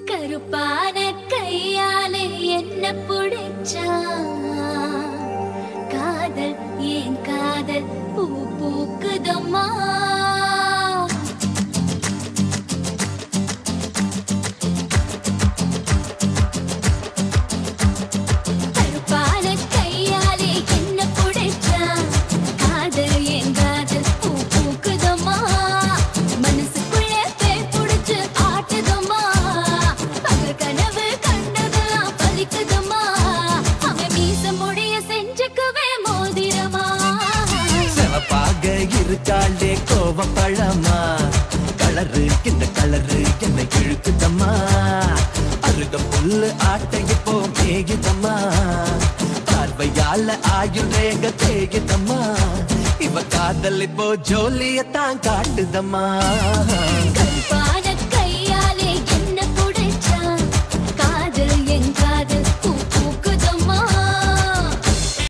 கருப்பான கையாலே என்ன புடிச்சா காதல் ஏன் காதல் பூ பூக்குதம்மா இருக்காளே கோவ பழமா கலரு இந்த கலரு என்ன இழுக்குதம்மா அருக புல்லு ஆட்டை இப்போ மேகிதம்மா பார்வையால ஆயுள் ரேக தேகிதம்மா இவ காதல் இப்போ ஜோலியத்தான் காட்டுதம்மா